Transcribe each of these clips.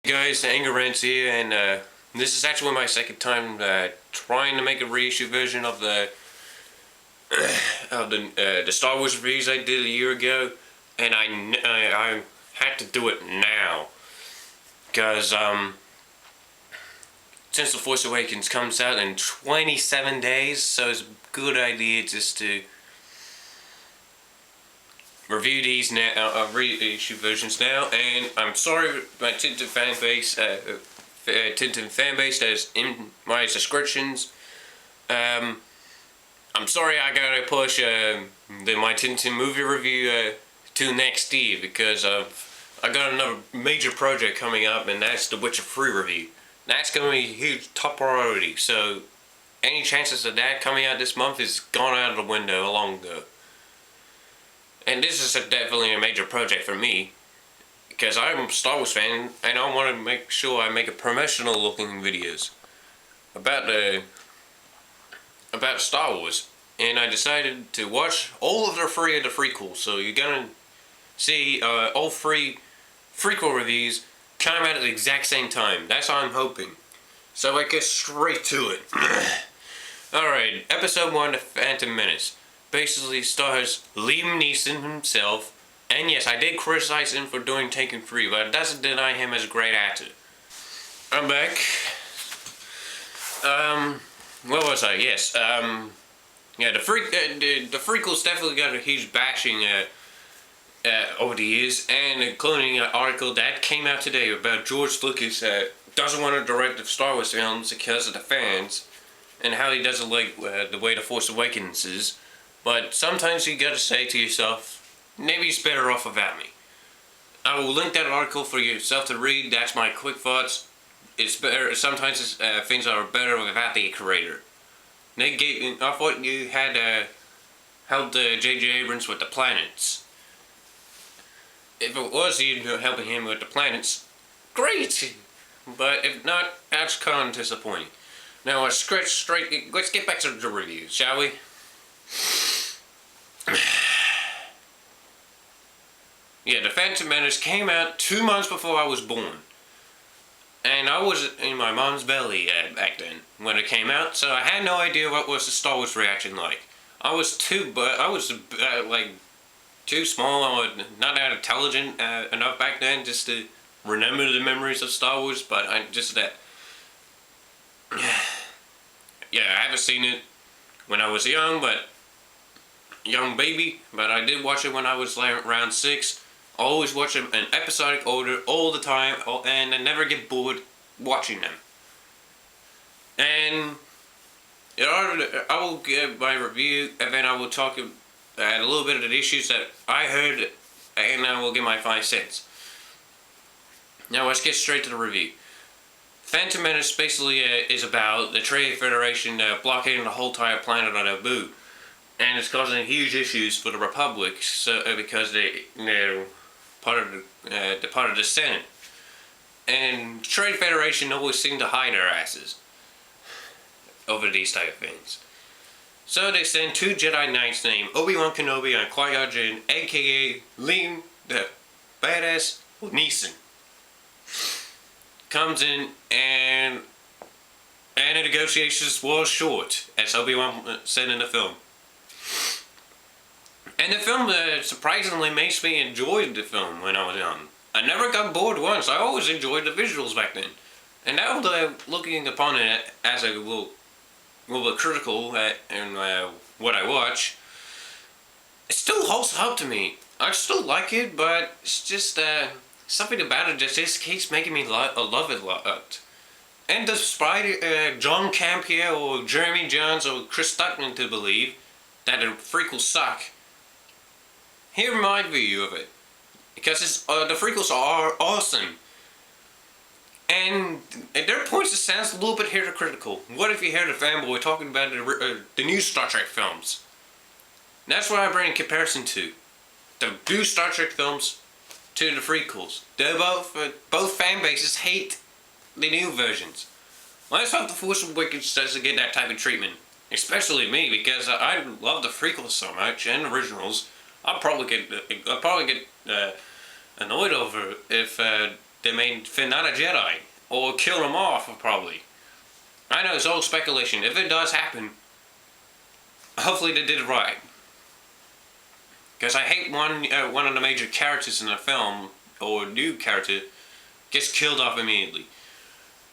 Guys, Anger Rants here, and this is actually my second time trying to make a reissue version of the the Star Wars reviews I did a year ago, and I had to do it now because since The Force Awakens comes out in 27 days, so it's a good idea just to review these now, reissue versions now. And I'm sorry, my Tintin fan base, that is in my descriptions. I'm sorry I gotta push my Tintin movie review to next year because I got another major project coming up, and that's the Witcher 3 review. That's gonna be a huge top priority. So any chances of that coming out this month is gone out of the window long ago. And this is definitely a major project for me, because I'm a Star Wars fan, and I want to make sure I make a promotional looking videos about Star Wars. And I decided to watch all of the three of the prequels, so you're gonna see all three prequel reviews come out at the exact same time. That's how I'm hoping. So I get straight to it. Alright, episode 1, The Phantom Menace. Basically stars Liam Neeson himself, and yes, I did criticize him for doing Taken 3, but it doesn't deny him as a great actor. I'm back. Where was I? Yes, yeah, the prequels definitely got a huge bashing over the years, and including an article that came out today about George Lucas doesn't want to direct the Star Wars films because of the fans, and how he doesn't like the way The Force Awakens is. But sometimes you gotta say to yourself, maybe he's better off without me. I will link that article for yourself to read. That's my quick thoughts. It's better. Sometimes things are better without the creator. I thought you had helped J.J. Abrams with the planets. If it was you helping him with the planets, great. But if not, that's kind of disappointing. Now let's get back to the review, shall we? Yeah, The Phantom Menace came out 2 months before I was born. And I was in my mom's belly back then when it came out, so I had no idea what was the Star Wars reaction like. I was too small, or not that intelligent enough back then just to remember the memories of Star Wars, but yeah, I haven't seen it when I was young baby, but I did watch it when I was like around 6. Always watch them in episodic order all the time, and I never get bored watching them. And I will give my review, and then I will talk a little bit of the issues that I heard, and I will give my 5 cents. Now let's get straight to the review. Phantom Menace basically is about the Trade Federation blockading the whole entire planet on Naboo. And it's causing huge issues for the Republic, because they're part of the Senate. And Trade Federation always seem to hide their asses over these type of things. So they send 2 Jedi Knights named Obi-Wan Kenobi and Qui-Gon Jinn, aka Liam the Badass Neeson. Comes in, and the negotiations was short, as Obi-Wan said in the film. And the film surprisingly makes me enjoy the film when I was young. I never got bored once. I always enjoyed the visuals back then. And now looking upon it as a little bit critical in what I watch, it still holds up to me. I still like it, but it's just something about it just keeps making me love it a lot. And despite John Campea or Jeremy Jahns or Chris Stuckman to believe that the prequels suck, hear my view of it, because the prequels are awesome. And at their points it sounds a little bit hypocritical. What if you hear the fanboy talking about the new Star Trek films? That's what I bring in comparison to the new Star Trek films to the prequels. They're both fan bases hate the new versions. Let's hope The Force Awakens doesn't get that type of treatment. Especially me, because I love the prequels so much and originals. I'll probably get annoyed over if they made Finn not a Jedi, or kill him off, probably. I know it's all speculation. If it does happen, hopefully they did it right. Because I hate one of the major characters in the film, or new character, gets killed off immediately.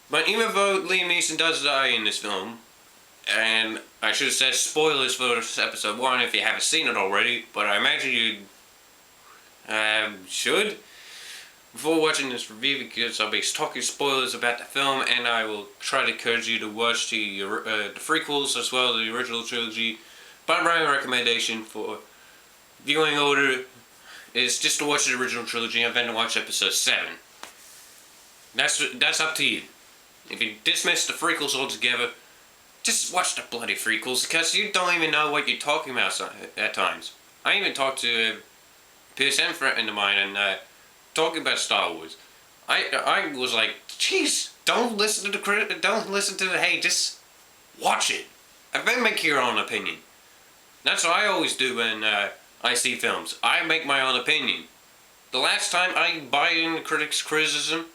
But even though Liam Neeson does die in this film, and I should have said spoilers for episode 1 if you haven't seen it already, but I imagine you should before watching this review, because I'll be talking spoilers about the film, and I will try to encourage you to watch the prequels as well as the original trilogy. But my recommendation for viewing order is just to watch the original trilogy and then to watch episode 7. That's up to you. If you dismiss the prequels altogether, just watch the bloody prequels, because you don't even know what you're talking about at times. I even talked to a PSN friend of mine and talking about Star Wars. I was like, jeez, don't listen to the hate, just watch it. And then make your own opinion. That's what I always do when I see films. I make my own opinion. The last time I buy in the critics' criticism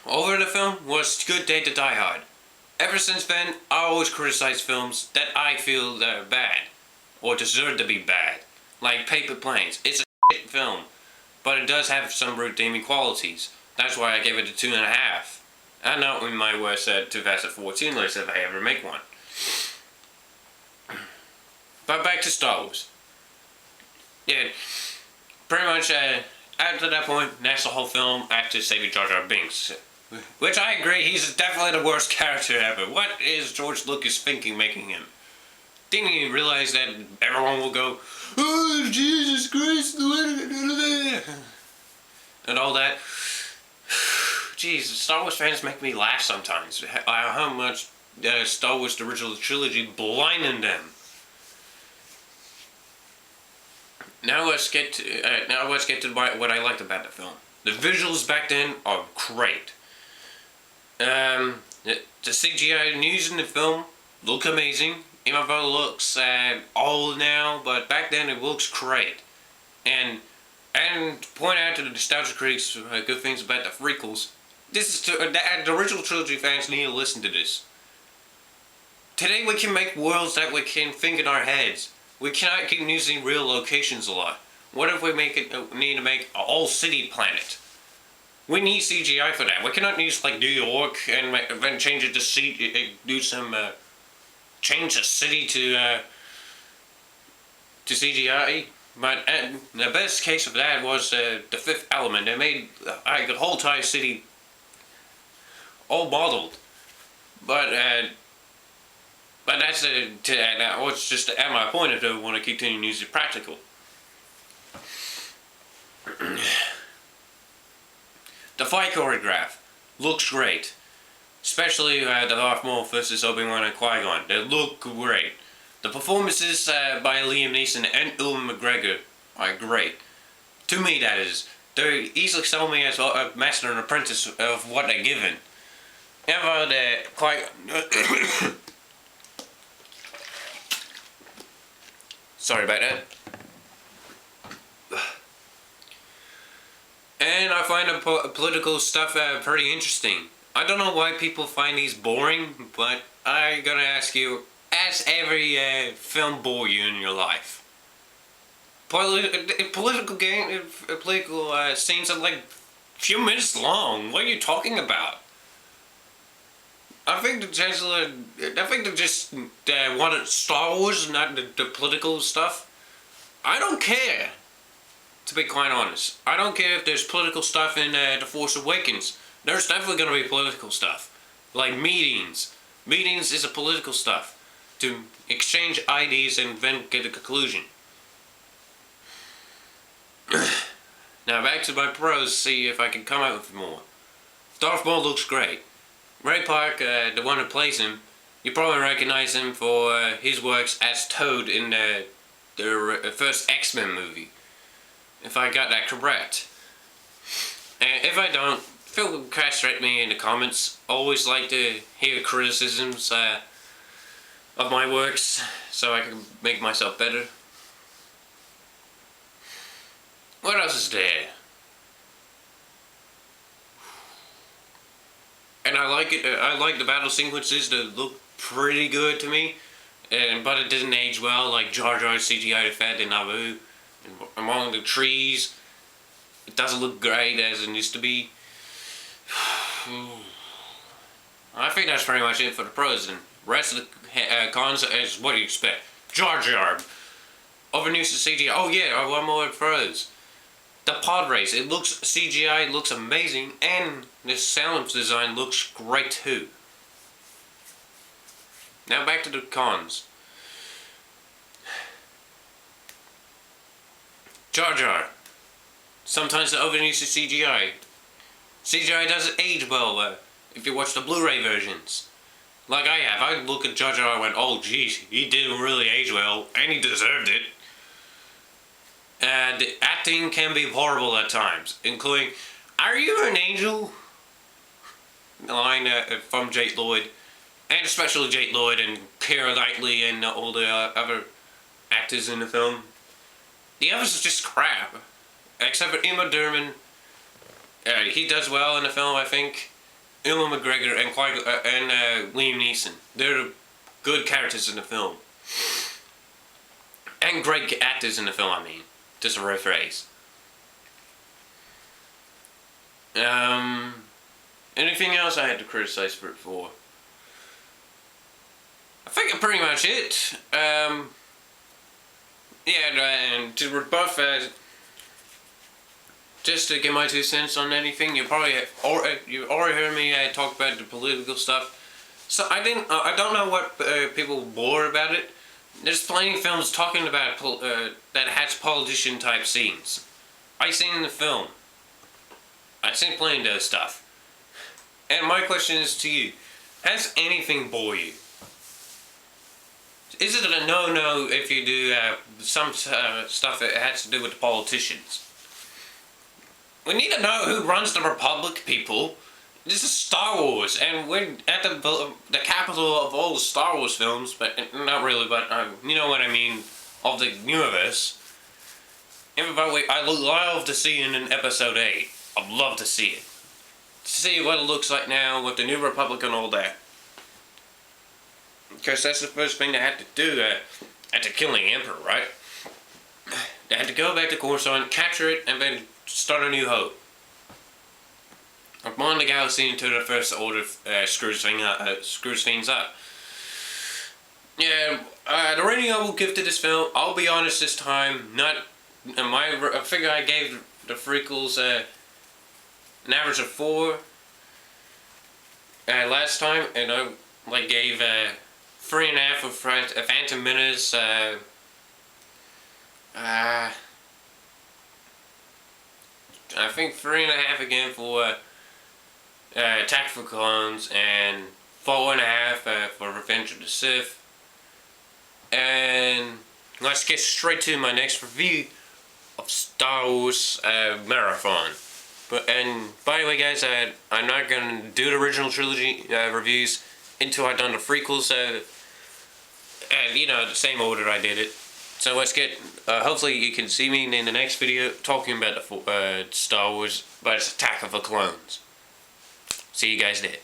over the film was Good Day to Die Hard. Ever since then, I always criticize films that I feel that are bad, or deserve to be bad. Like Paper Planes. It's a shit film, but it does have some redeeming qualities. That's why I gave it a 2.5. I know in my worst 2014 list if I ever make one. But back to Star Wars. Yeah, pretty much after that point, that's the whole film after saving Jar Jar Binks. Which I agree, he's definitely the worst character ever. What is George Lucas thinking making him? Didn't he realize that everyone will go, oh, Jesus Christ, and all that? Jeez, Star Wars fans make me laugh sometimes. How much Star Wars, the original trilogy, blinded them. Now let's get to what I liked about the film. The visuals back then are great. The CGI used in the film look amazing. Even though it looks old now, but back then it looks great. And point out to the nostalgia critics good things about the prequels. This is the original trilogy fans need to listen to this. Today we can make worlds that we can think in our heads. We cannot keep using real locations a lot. What if we need to make an all-city planet? We need CGI for that. We cannot use like New York and then change it to change the city to CGI. But the best case of that was The Fifth Element. They made the whole entire city all modeled. But that's just at my point if they want to continue to use it practical. The fight choreograph looks great. Especially the Darth Maul versus Obi-Wan and Qui-Gon. They look great. The performances by Liam Neeson and Ewan McGregor are great. To me, that is. They're easily selling me as a master and apprentice of what they're given. And sorry about that. And I find the political stuff pretty interesting. I don't know why people find these boring, but I'm gonna ask you, has every film bore you in your life? Political scenes are like a few minutes long. What are you talking about? I think the Chancellor, they just wanted Star Wars, not the political stuff. I don't care, to be quite honest. I don't care if there's political stuff in The Force Awakens. There's definitely going to be political stuff. Like meetings. Meetings is a political stuff. To exchange ideas and then get a conclusion. Now back to my pros, see if I can come up with more. Darth Maul looks great. Ray Park, the one who plays him, you probably recognize him for his works as Toad in the first X-Men movie. If I got that correct. And if I don't, feel free to castrate me in the comments. Always like to hear criticisms of my works so I can make myself better. What else is there? like it. I like the battle sequences that look pretty good to me, but it didn't age well. Like Jar Jar CGI effect in Naboo, and among the trees, it doesn't look great as it used to be. I think that's pretty much it for the pros, and rest of the cons is what you expect. Jar Jar, overused CGI. Oh yeah, one more pros. The pod race, it looks CGI, it looks amazing, and the sound design looks great too. Now back to the cons. Jar Jar. Sometimes the overuse of CGI. CGI doesn't age well if you watch the Blu-ray versions. Like I have. I look at Jar Jar and went, oh geez, he didn't really age well, and he deserved it. The acting can be horrible at times, including, "Are you an angel?" line from Jake Lloyd, and especially Jake Lloyd and Keira Knightley and all the other actors in the film. The others are just crap, except for Uma Thurman. He does well in the film, I think. Ewan McGregor and Liam Neeson. They're good characters in the film, and great actors in the film. I mean. Just a rephrase. Anything else I had to criticize for it for? I think that's pretty much it. And to rebuff, just to give my 2 cents on anything, you already heard me talk about the political stuff. So I don't know what people bore about it. There's plenty of films talking about that has politician type scenes. I've seen in the film. I've seen plenty of those stuff. And my question is to you: has anything bore you? Is it a no-no if you do some stuff that has to do with the politicians? We need to know who runs the Republic, people. This is Star Wars, and we're at the capital of all the Star Wars films, but not really, but you know what I mean, of the universe. And by the way, I would love to see it in Episode 8. I'd love to see it. To see what it looks like now with the New Republic and all that. Because that's the first thing they had to do after killing the Emperor, right? They had to go back to Coruscant, capture it, and then start a new hope. Upon the galaxy until the First Order screws things up. Yeah, the rating I will give to this film, I'll be honest this time, I figure I gave the prequels an average of 4 last time, and I gave 3.5 of Phantom Menace. I think 3.5 again for Attack of the Clones, and 4.5 for Revenge of the Sith. And let's get straight to my next review of Star Wars Marathon. And by the way, guys, I'm not gonna do the original trilogy reviews until I've done the prequels. You know, the same order I did it. So let's get. Hopefully, you can see me in the next video talking about the Star Wars, but it's Attack of the Clones. See you guys there.